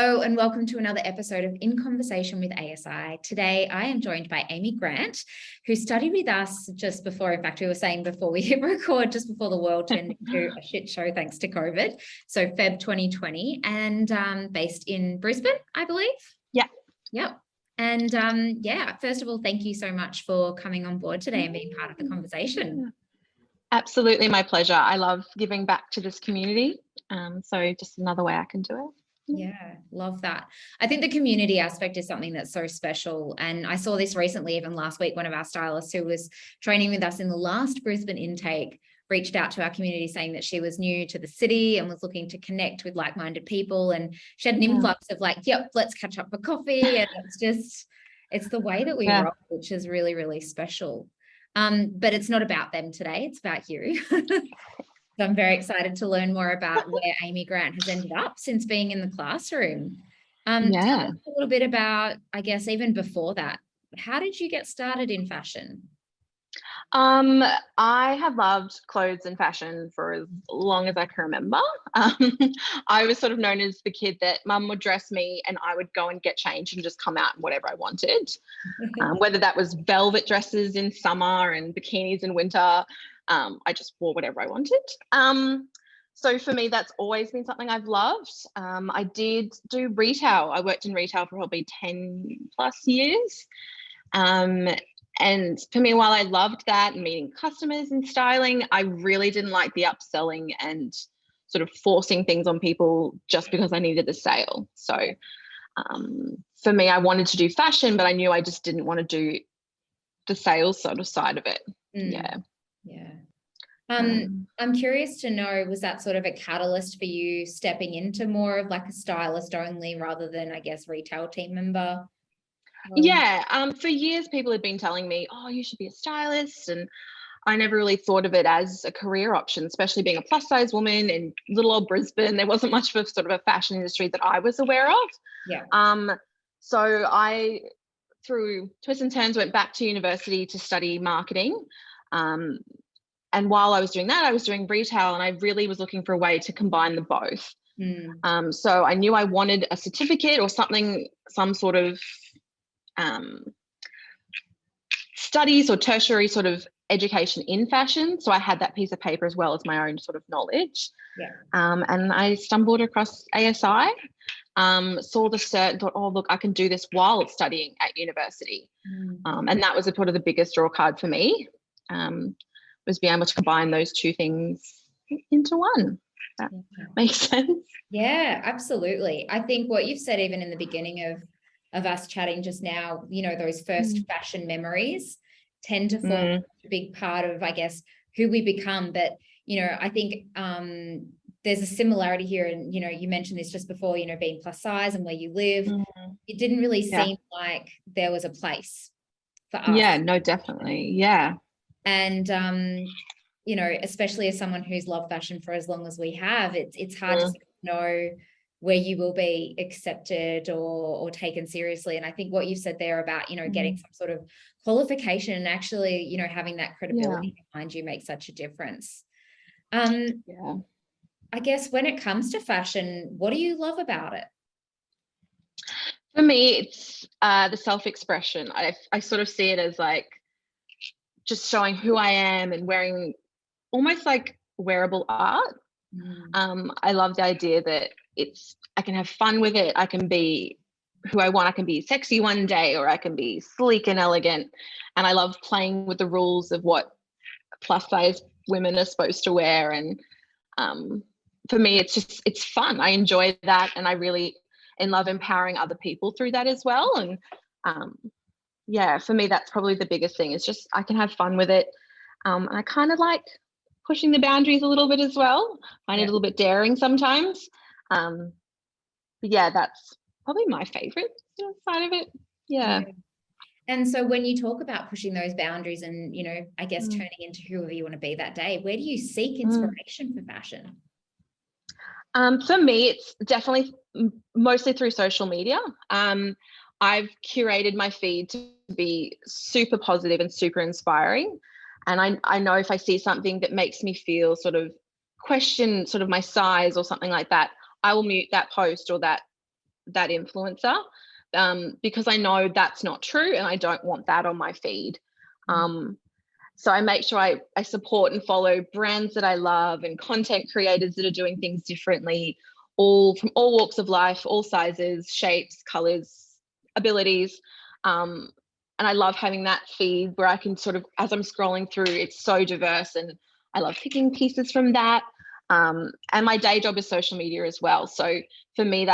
Hello and welcome to another episode of In Conversation with ASI. Today I am joined by Amy Grant, who studied with us just before, in fact, we were saying before we hit record, just before the world turned into a shit show thanks to COVID. So Feb 2020 and based in Brisbane, I believe. Yeah. Yep. And yeah, first of all, thank you so much for coming on board today and being part of the conversation. Absolutely, my pleasure. I love giving back to this community. So just another way I can do it. Yeah, love that. I think the community aspect is something that's so special. And I saw this recently, even last week, one of our stylists who was training with us in the last Brisbane intake reached out to our community saying that she was new to the city and was looking to connect with like-minded people. And she had an influx of like, yep, let's catch up for coffee. And it's the way that we roll, which is really, really special. But it's not about them today. It's about you. So I'm very excited to learn more about where Amy Grant has ended up since being in the classroom. Tell us a little bit about, I guess, even before that, how did you get started in fashion? I have loved clothes and fashion for as long as I can remember. I was sort of known as the kid that mum would dress me and I would go and get changed and just come out in whatever I wanted. Whether that was velvet dresses in summer and bikinis in winter, I just wore whatever I wanted. So for me, that's always been something I've loved. I did do retail. I worked in retail for probably 10 plus years. And for me, while I loved that and meeting customers and styling, I really didn't like the upselling and sort of forcing things on people just because I needed a sale. So for me, I wanted to do fashion, but I knew I just didn't want to do the sales sort of side of it. Yeah. I'm curious to know, was that sort of a catalyst for you stepping into more of like a stylist only rather than, I guess, retail team member? For years people had been telling me, oh, you should be a stylist, and I never really thought of it as a career option, especially being a plus size woman in little old Brisbane. There wasn't much of a sort of a fashion industry that I was aware of. So I, through twists and turns, went back to university to study marketing. And while I was doing that, I was doing retail, and I really was looking for a way to combine the both. So I knew I wanted a certificate or something, some sort of studies or tertiary sort of education in fashion. So I had that piece of paper as well as my own sort of knowledge. And I stumbled across ASI, saw the cert and thought, oh, look, I can do this while studying at university. And that was sort of the biggest draw card for me, was being able to combine those two things into one. That makes sense. Yeah, absolutely. I think what you've said even in the beginning of us chatting just now, you know, those first fashion memories tend to form a big part of, I guess, who we become. But, you know, I think there's a similarity here. And, you know, you mentioned this just before, you know, being plus size and where you live. It didn't really seem like there was a place for us. Yeah, no, definitely. Yeah. And, you know, especially as someone who's loved fashion for as long as we have, it's hard to know where you will be accepted or taken seriously. And I think what you've said there about, you know, getting some sort of qualification and actually, you know, having that credibility behind you makes such a difference. I guess when it comes to fashion, what do you love about it? For me, it's the self-expression. I sort of see it as like just showing who I am and wearing almost like wearable art. I love the idea that I can have fun with it. I can be who I want. I can be sexy one day, or I can be sleek and elegant. And I love playing with the rules of what plus size women are supposed to wear. And for me, it's fun. I enjoy that. And I really love empowering other people through that as well. And for me, that's probably the biggest thing. It's just I can have fun with it. And I kind of like pushing the boundaries a little bit as well. I find it a little bit daring sometimes. But yeah, that's probably my favorite side of it. Yeah. And so when you talk about pushing those boundaries and, you know, I guess turning into whoever you want to be that day, where do you seek inspiration for fashion? For me, it's definitely mostly through social media. I've curated my feed to be super positive and super inspiring. And I know if I see something that makes me feel sort of question sort of my size or something like that, I will mute that post or that that influencer, because I know that's not true and I don't want that on my feed. So I make sure I support and follow brands that I love and content creators that are doing things differently, all from all walks of life, all sizes, shapes, colors, abilities. And I love having that feed where I can sort of, as I'm scrolling through, it's so diverse, and I love picking pieces from that. And my day job is social media as well. So for me,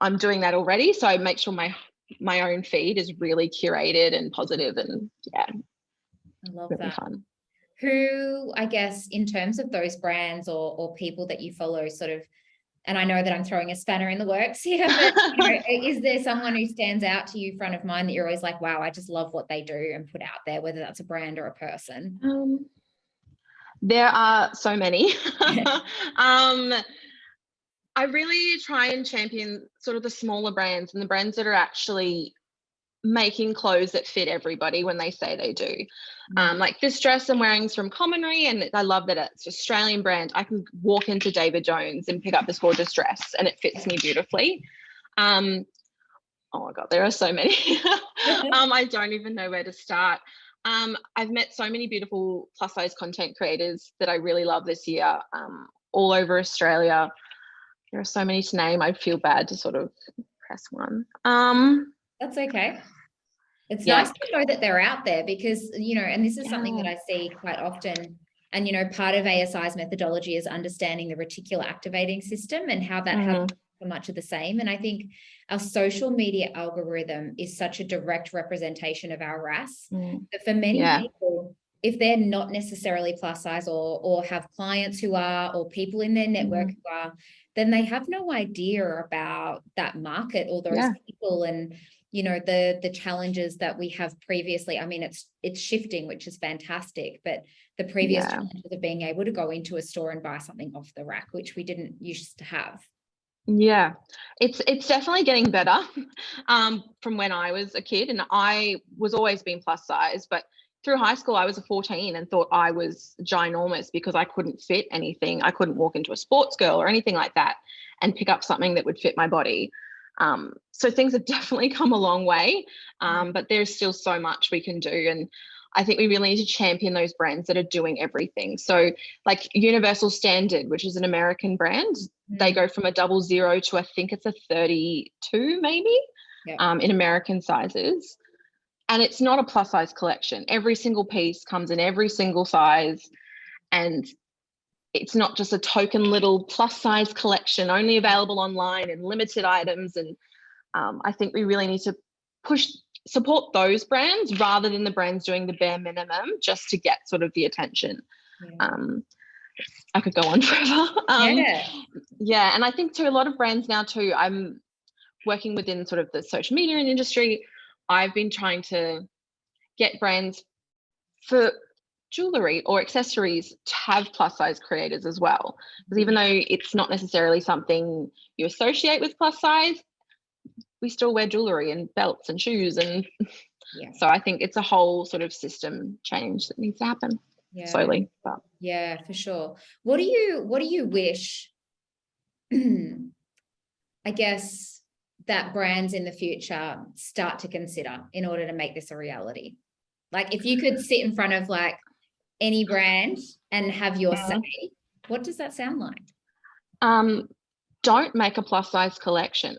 I'm doing that already. So I make sure my own feed is really curated and positive, and yeah. I love really that. fun. Who, I guess, in terms of those brands or people that you follow, sort of, and I know that I'm throwing a spanner in the works here, but is there someone who stands out to you front of mind that you're always like, wow, I just love what they do and put out there, whether that's a brand or a person? There are so many. I really try and champion sort of the smaller brands and the brands that are actually making clothes that fit everybody when they say they do. Like this dress I'm wearing is from Commonry, and I love that it's an Australian brand. I can walk into David Jones and pick up this gorgeous dress and it fits me beautifully. Oh my God, there are so many. I don't even know where to start. I've met so many beautiful plus size content creators that I really love this year, all over Australia. There are so many to name. I feel bad to sort of press one. That's okay. It's Yeah. nice to know that they're out there because, and this is something that I see quite often. And, part of ASI's methodology is understanding the reticular activating system and how that has so much of the same. And I think our social media algorithm is such a direct representation of our RAS that for many people, if they're not necessarily plus size or have clients who are, or people in their network who are, then they have no idea about that market or those people and, the challenges that we have previously. I mean, it's shifting, which is fantastic, but the previous challenges of being able to go into a store and buy something off the rack, which we didn't used to have. Yeah, it's definitely getting better from when I was a kid, and I was always been plus size, but through high school I was a 14 and thought I was ginormous because I couldn't fit anything. I couldn't walk into a sports girl or anything like that and pick up something that would fit my body. So things have definitely come a long way, but there's still so much we can do. And I think we really need to champion those brands that are doing everything. So like Universal Standard, which is an American brand, they go from a 00 to I think it's a 32 maybe in American sizes. And it's not a plus size collection. Every single piece comes in every single size. And it's not just a token little plus size collection only available online and limited items. And I think we really need to support those brands rather than the brands doing the bare minimum just to get sort of the attention. I could go on forever. And I think to a lot of brands now too, I'm working within sort of the social media and industry. I've been trying to get brands for jewelry or accessories to have plus size creators as well, because even though it's not necessarily something you associate with plus size, we still wear jewelry and belts and shoes, and so I think it's a whole sort of system change that needs to happen slowly. But for sure. What do you wish I guess that brands in the future start to consider in order to make this a reality? Like if you could sit in front of like any brand and have your say, what does that sound like? Don't make a plus size collection.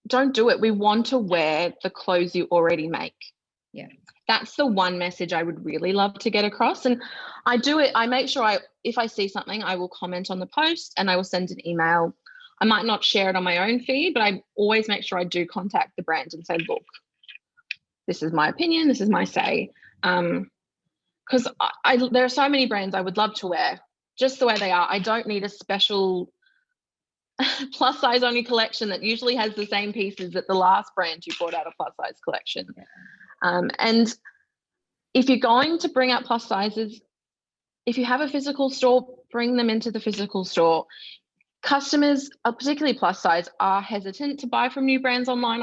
Don't do it. We want to wear the clothes you already make. That's the one message I would really love to get across. And I do it. I make sure if I see something, I will comment on the post and I will send an email. I might not share it on my own feed, but I always make sure I do contact the brand and say, look, this is my opinion. This is my say. Because there are so many brands I would love to wear just the way they are. I don't need a special plus size only collection that usually has the same pieces that the last brand who brought out a plus size collection. And if you're going to bring out plus sizes, if you have a physical store, bring them into the physical store. Customers, particularly plus size, are hesitant to buy from new brands online.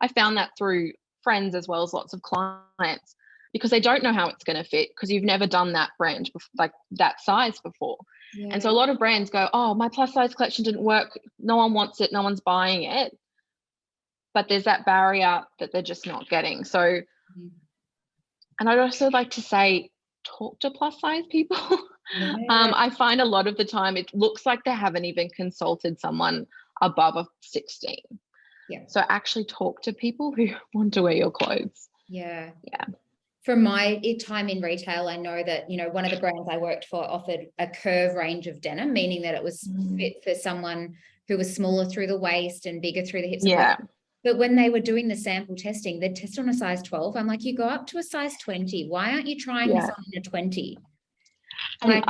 I found that through friends as well as lots of clients, because they don't know how it's going to fit because you've never done that brand like that size before. And so a lot of brands go, oh, my plus size collection didn't work. No one wants it. No one's buying it. but there's that barrier that they're just not getting. So, and I'd also like to say, talk to plus size people. Yeah. I find a lot of the time it looks like they haven't even consulted someone above a 16. Yeah. So actually talk to people who want to wear your clothes. Yeah. Yeah. From my time in retail, I know that, you know, one of the brands I worked for offered a curve range of denim, meaning that it was fit for someone who was smaller through the waist and bigger through the hips. Yeah. But when they were doing the sample testing, they'd test on a size 12. I'm like, you go up to a size 20. Why aren't you trying this on in a 20? And Like,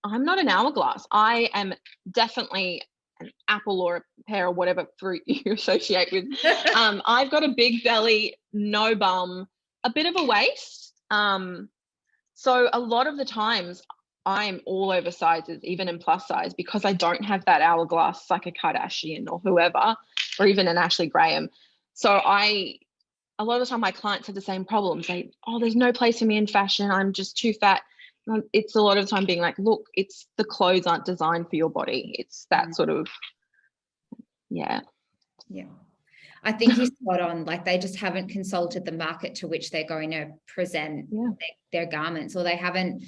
I'm not an hourglass. I am definitely an apple or a pear or whatever fruit you associate with. I've got a big belly, no bum, a bit of a waist. So a lot of the times I'm all over sizes, even in plus size, because I don't have that hourglass like a Kardashian or whoever, or even an Ashley Graham. So a lot of the time my clients have the same problems. They, oh, there's no place for me in fashion. I'm just too fat. It's a lot of the time being like, look, it's the clothes aren't designed for your body. It's that sort of, yeah. I think you're spot on. Like, they just haven't consulted the market to which they're going to present their garments, or they haven't.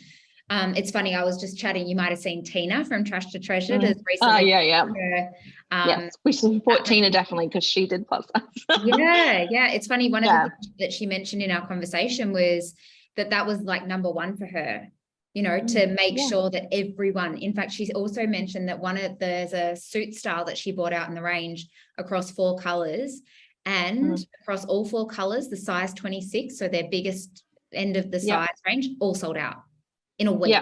It's funny, I was just chatting, you might have seen Tina from Trash to Treasure recently. Yes, we support Tina definitely, because she did plus size. yeah. It's funny, one of the things that she mentioned in our conversation was that was like number one for her, you know, to make sure that everyone, in fact, she also mentioned that there's a suit style that she brought out in the range across 4 colors, and across all 4 colors, the size 26, so their biggest end of the size range, all sold out in a week.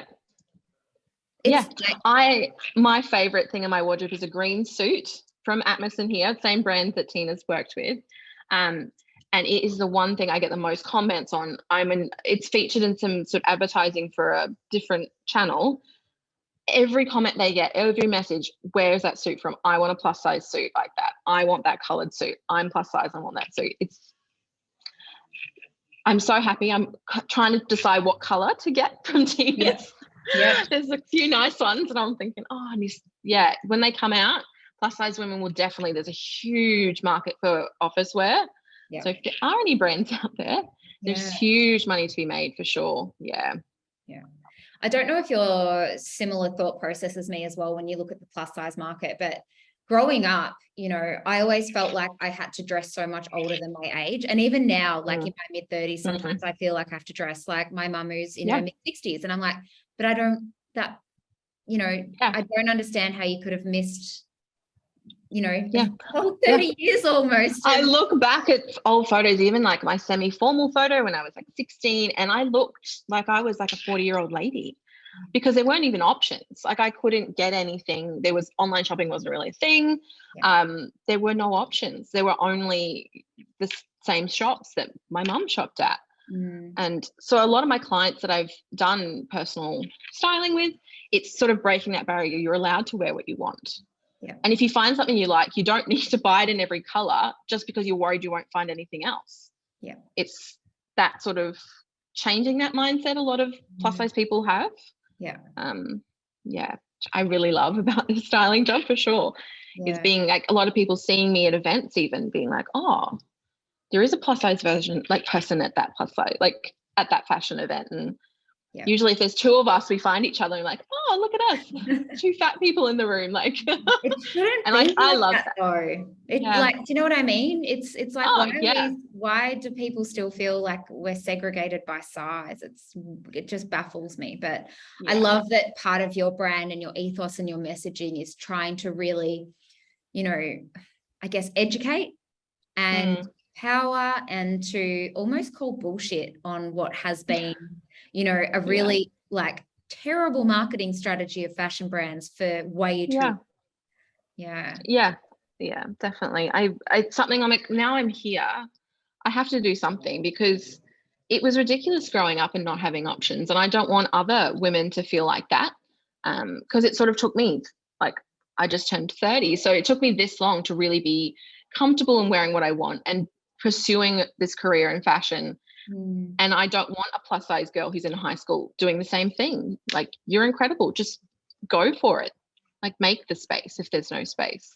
My favorite thing in my wardrobe is a green suit from Atmos in here, same brand that Tina's worked with. And it is the one thing I get the most comments on. It's featured in some sort of advertising for a different channel. Every comment they get, every message, where is that suit from? I want a plus size suit like that. I want that colored suit. I'm plus size, I want that suit. I'm so happy. I'm trying to decide what color to get from Tina's. There's a few nice ones, and I'm thinking, when they come out, plus size women will definitely, there's a huge market for office wear. So if there are any brands out there, there's huge money to be made for sure. I don't know if you're similar thought process as me as well when you look at the plus size market, but growing up, you know, I always felt like I had to dress so much older than my age. And even now, like in my mid-30s, sometimes I feel like I have to dress like my mum who's in her mid-60s. And I'm like, but I don't understand how you could have missed, you know, 30 years almost. I look back at old photos, even like my semi-formal photo when I was like 16, and I looked like I was like a 40-year-old lady, because there weren't even options. Like, I couldn't get anything. Online shopping wasn't really a thing. There were no options. There were only the same shops that my mum shopped at. And so a lot of my clients that I've done personal styling with, it's sort of breaking that barrier. You're allowed to wear what you want. And if you find something you like, you don't need to buy it in every color just because you're worried you won't find anything else. It's that sort of changing that mindset a lot of plus size people have. I really love about this styling job for sure. Is being like, a lot of people seeing me at events, even being like, oh, there is a plus size version, like person at that plus size, like at that fashion event. And usually if there's 2 of us, we find each other and like, oh, look at us, 2 fat people in the room. Like, it shouldn't and be I like love that though. Like, do you know what I mean? It's like, why do people still feel like we're segregated by size? It just baffles me. But I love that part of your brand and your ethos and your messaging is trying to really, you know, I guess, educate and power, and to almost call bullshit on what has been, you know, a really like terrible marketing strategy of fashion brands for way too long. Definitely. It's something I'm like, now I'm here, I have to do something, because it was ridiculous growing up and not having options, and I don't want other women to feel like that, because it sort of took me, like, I just turned 30, so it took me this long to really be comfortable in wearing what I want and pursuing this career in fashion. And I don't want a plus size girl who's in high school doing the same thing. Like, you're incredible, just go for it. Like, make the space if there's no space.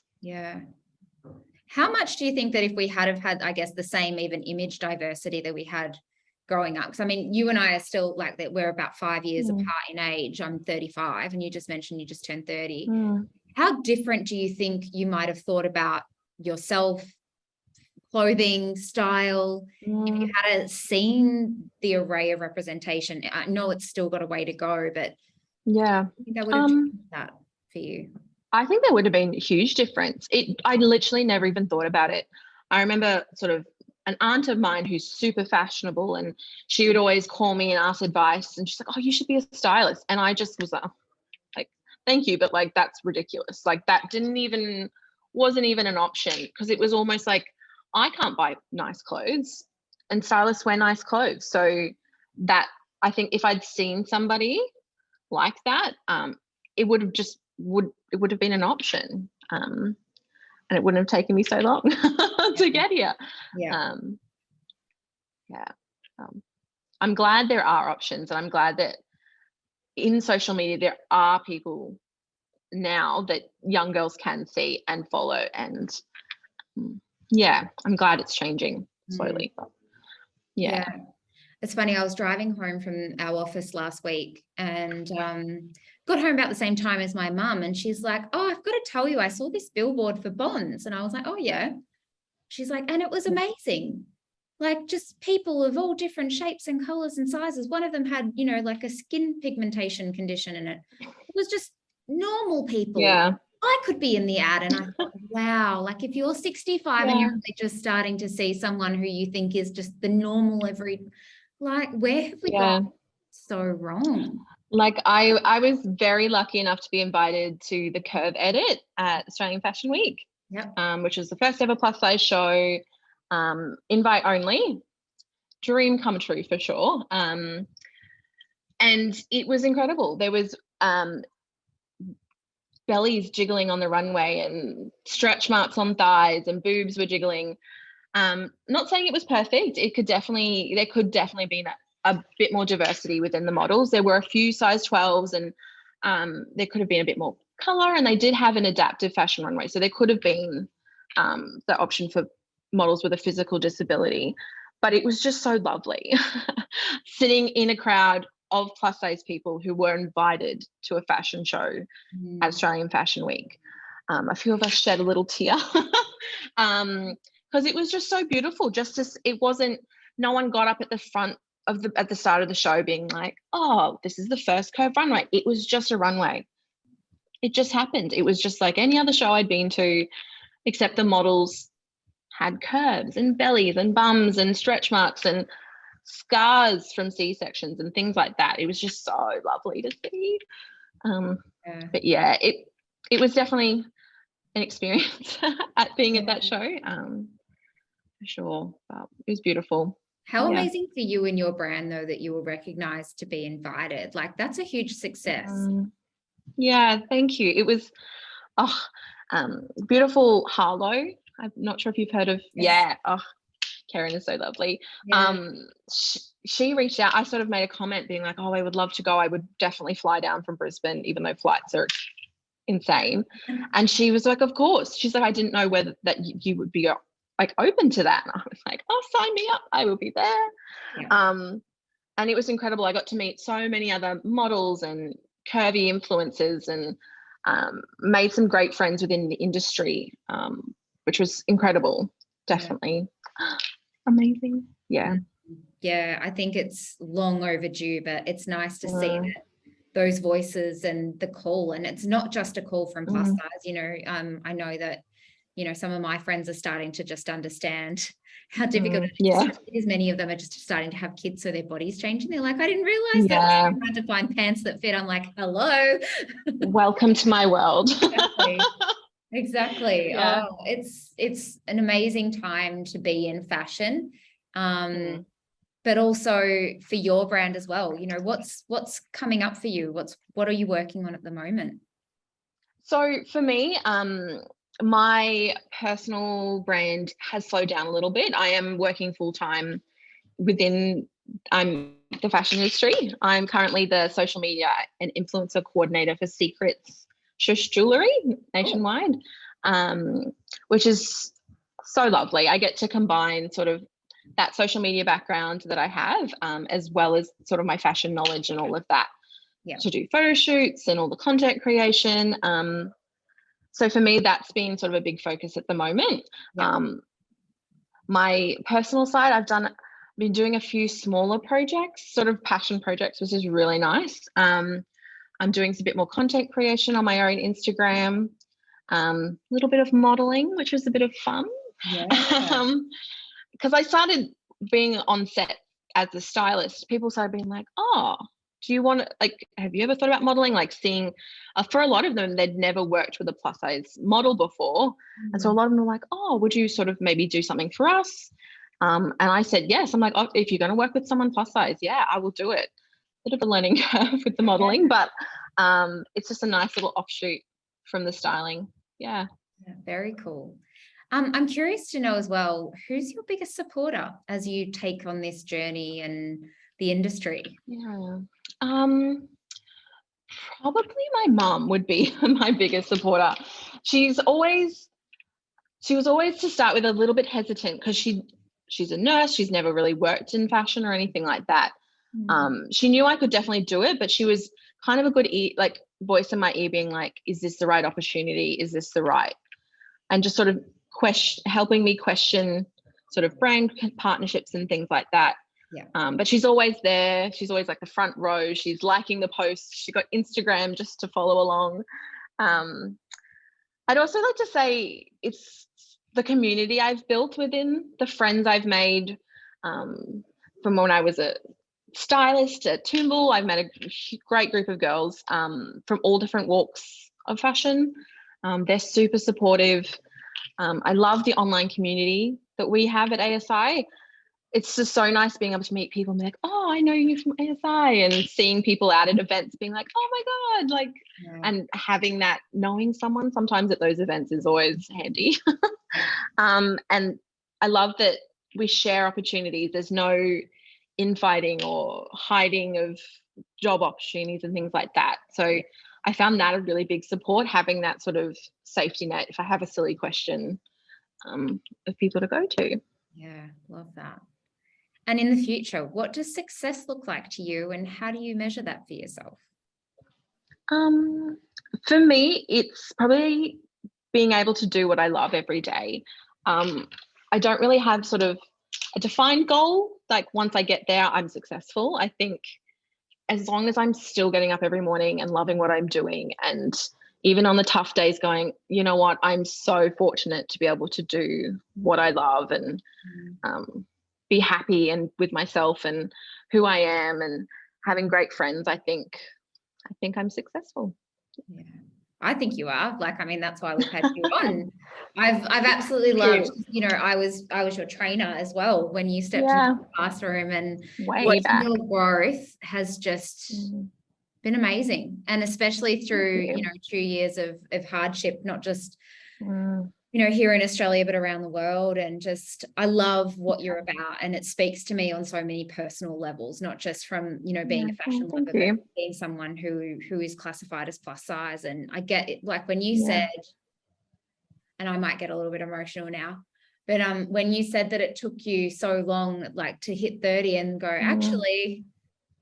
How much do you think that if we had have had, I guess, the same even image diversity that we had growing up? Because I mean, you and I are still like that. We're about 5 years apart in age. I'm 35, and you just mentioned you just turned 30. How different do you think you might have thought about yourself, clothing, style, if you had seen the array of representation? I know it's still got a way to go, but yeah, I think that would have changed that for you. I think there would have been a huge difference. I literally never even thought about it. I remember sort of an aunt of mine who's super fashionable, and she would always call me and ask advice, and she's like, oh, you should be a stylist. And I just was like, thank you, but like, that's ridiculous. Like, that wasn't even an option, because it was almost like, I can't buy nice clothes and stylists wear nice clothes. So that, I think if I'd seen somebody like that, it would have been an option, and it wouldn't have taken me so long to get here. I'm glad there are options, and I'm glad that in social media there are people now that young girls can see and follow, and I'm glad it's changing slowly. Yeah. It's funny, I was driving home from our office last week, and got home about the same time as my mum, and she's like, oh, I've got to tell you, I saw this billboard for Bonds. And I was like, oh yeah. She's like, and it was amazing. Like, just people of all different shapes and colors and sizes. One of them had, you know, like a skin pigmentation condition in it. It was just normal people. Yeah. I could be in the ad. And I thought, wow, like if you're 65 and you're really just starting to see someone who you think is just the normal like, where have we gone so wrong? Like, I was very lucky enough to be invited to the Curve Edit at Australian Fashion Week, which is the first ever plus size show, invite only, dream come true for sure. And it was incredible. There was bellies jiggling on the runway, and stretch marks on thighs, and boobs were jiggling. Not saying it was perfect. There could definitely be a bit more diversity within the models. There were a few size 12s, and there could have been a bit more color, and they did have an adaptive fashion runway. So there could have been the option for models with a physical disability, but it was just so lovely sitting in a crowd of plus size people who were invited to a fashion show at Australian Fashion Week. A few of us shed a little tear because it was just so beautiful. It wasn't, no one got up at the front at the start of the show being like, oh, this is the first curved runway. It was just a runway. It just happened. It was just like any other show I'd been to, except the models had curves and bellies and bums and stretch marks and scars from C-sections and things like that. It was just so lovely to see. But yeah, it was definitely an experience at being at that show, for sure. But it was beautiful. How amazing for you and your brand, though, that you were recognized to be invited. Like, that's a huge success. Yeah, thank you. It was beautiful Harlow. I'm not sure if you've heard of. Karen is so lovely. She reached out. I sort of made a comment being like, oh, I would love to go. I would definitely fly down from Brisbane, even though flights are insane. And she was like, of course. She's like, I didn't know whether that you would be like open to that. And I was like, oh, sign me up. I will be there. And it was incredible. I got to meet so many other models and curvy influencers, and made some great friends within the industry, which was incredible. Definitely. Amazing. I think it's long overdue, but it's nice to see that those voices and the call, and it's not just a call from plus size. You know, I know that, you know, some of my friends are starting to just understand how difficult it is, because many of them are just starting to have kids, so their body's changing. They're like, I didn't realize that was so hard to find pants that fit. I'm like, hello. Welcome to my world. Exactly. Oh, it's an amazing time to be in fashion, but also for your brand as well. You know, what's coming up for you? What are you working on at the moment? So for me, my personal brand has slowed down a little bit. I am working full-time within the fashion industry. I'm currently the social media and influencer coordinator for Secrets Shush Jewelry nationwide, which is so lovely. I get to combine sort of that social media background that I have, as well as sort of my fashion knowledge and all of that, Yeah. to do photo shoots and all the content creation. So for me, that's been sort of a big focus at the moment. Yeah. My personal side, been doing a few smaller projects, sort of passion projects, which is really nice. I'm doing a bit more content creation on my own Instagram, a little bit of modeling, which was a bit of fun. Yeah. Because I started being on set as a stylist, people started being like, oh, do you want to, like, have you ever thought about modeling? Like seeing, for a lot of them, they'd never worked with a plus size model before. And so a lot of them were like, oh, would you sort of maybe do something for us? And I said, yes. I'm like, oh, if you're going to work with someone plus size, yeah, I will do it. Bit of a learning curve with the modeling, but it's just a nice little offshoot from the styling. Yeah. Very cool. I'm curious to know as well, who's your biggest supporter as you take on this journey and the industry? Yeah. Probably my mum would be my biggest supporter. She was always to start with a little bit hesitant because she's a nurse. She's never really worked in fashion or anything like that. She knew I could definitely do it, but she was kind of a good voice in my ear being like, is this the right opportunity? Is this the right? And just sort of helping me question sort of brand partnerships and things like that. Yeah. But she's always there. She's always like the front row. She's liking the posts. She got Instagram just to follow along. I'd also like to say it's the community I've built within, the friends I've made from when I was a stylist at Toombul. I've met a great group of girls from all different walks of fashion. They're super supportive. I love the online community that we have at ASI. It's just so nice being able to meet people and be like, oh, I know you from ASI, and seeing people out at events being like, oh my God, like, and having that, knowing someone sometimes at those events is always handy. And I love that we share opportunities. There's no infighting or hiding of job opportunities and things like that. So I found that a really big support, having that sort of safety net if I have a silly question of people to go to. Yeah, love that. And in the future, what does success look like to you, and how do you measure that for yourself? For me, it's probably being able to do what I love every day. I don't really have sort of a defined goal. Like once I get there, I'm successful. I think as long as I'm still getting up every morning and loving what I'm doing, and even on the tough days going, you know what, I'm so fortunate to be able to do what I love and be happy and with myself and who I am and having great friends. I think I'm successful. Yeah, I think you are. Like, I mean, that's why we've had you on. I've absolutely loved, you know, I was your trainer as well when you stepped into the classroom, and watching your growth has just been amazing. And especially through, you know, 2 years of hardship, not just you know, here in Australia, but around the world. And just, I love what you're about. And it speaks to me on so many personal levels, not just from, you know, being a fashion lover, but being someone who is classified as plus size. And I get it, like when you said, and I might get a little bit emotional now, but when you said that it took you so long, like to hit 30 and go, actually,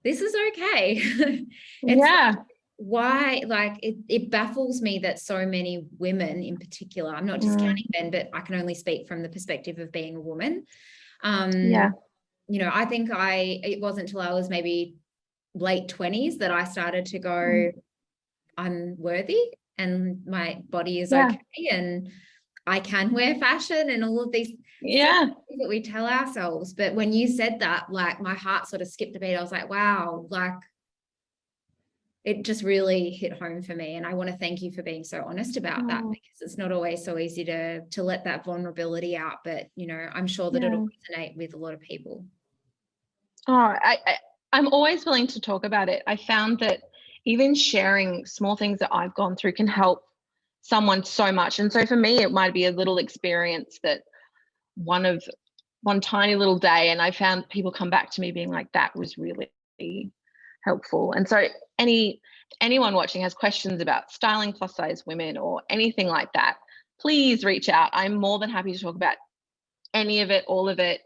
this is okay. It's why, like, it baffles me that so many women in particular, I'm not discounting men, but I can only speak from the perspective of being a woman. You know, I think it wasn't until I was maybe late 20s that I started to go, I'm worthy and my body is okay and I can wear fashion and all of these things that we tell ourselves. But when you said that, like, my heart sort of skipped a beat. I was like, wow, like, it just really hit home for me. And I want to thank you for being so honest about that, because it's not always so easy to let that vulnerability out. But, you know, I'm sure that it'll resonate with a lot of people. Oh, I'm always willing to talk about it. I found that even sharing small things that I've gone through can help someone so much. And so for me, it might be a little experience that one tiny little day, and I found people come back to me being like, that was really helpful. And so anyone watching has questions about styling plus size women or anything like that, please reach out. I'm more than happy to talk about any of it, all of it.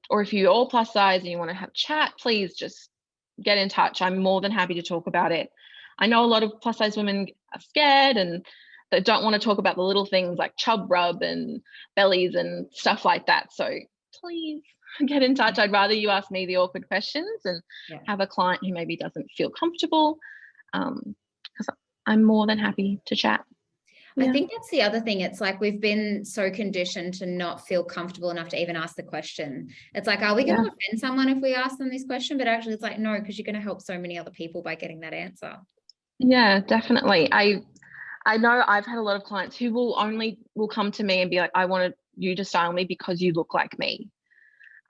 Or if you're all plus size and you want to have chat, please just get in touch. I'm more than happy to talk about it. I know a lot of plus size women are scared and they don't want to talk about the little things like chub rub and bellies and stuff like that. So please get in touch. I'd rather you ask me the awkward questions and have a client who maybe doesn't feel comfortable, because I'm more than happy to chat. I think that's the other thing. It's like we've been so conditioned to not feel comfortable enough to even ask the question. It's like, are we going to offend someone if we ask them this question? But actually it's like, no, because you're going to help so many other people by getting that answer. Yeah, definitely. I know I've had a lot of clients who will come to me and be like, I wanted you to style me because you look like me.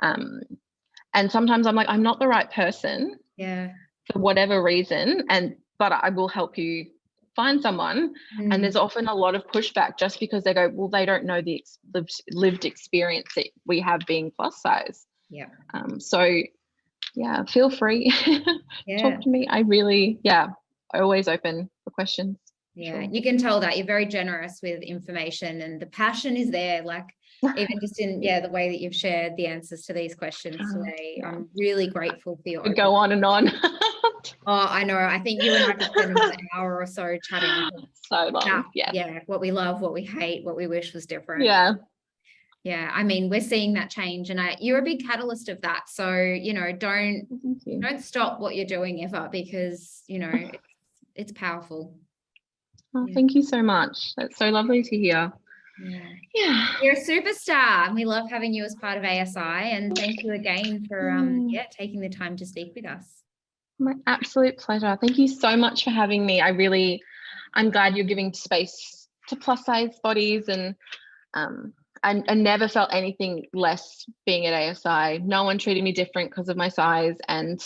And sometimes I'm like, I'm not the right person for whatever reason, but I will help you find someone. And there's often a lot of pushback just because they go, well, they don't know the lived experience that we have being plus size. So yeah, feel free. Talk to me. I always open for questions. You can tell that you're very generous with information and the passion is there, like even just in the way that you've shared the answers to these questions today. I'm really grateful for your openness. Go on and on. Oh, I know. I think you and I could spend another hour or so chatting. So long. What we love, what we hate, what we wish was different. Yeah. I mean, we're seeing that change and you're a big catalyst of that. So, don't stop what you're doing ever, because, it's powerful. Oh, thank you so much. That's so lovely to hear. Yeah. You're a superstar and we love having you as part of ASI, and thank you again for taking the time to speak with us. My absolute pleasure. Thank you so much for having me. I'm glad you're giving space to plus size bodies, and I never felt anything less being at ASI. No one treated me different because of my size, and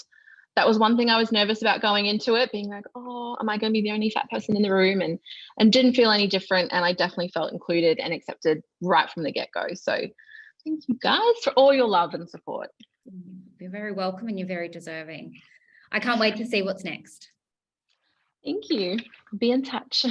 that was one thing I was nervous about going into it, being like, oh, am I going to be the only fat person in the room? And didn't feel any different, and I definitely felt included and accepted right from the get-go. So thank you guys for all your love and support. You're very welcome and you're very deserving. I can't wait to see what's next. Thank you. Be in touch.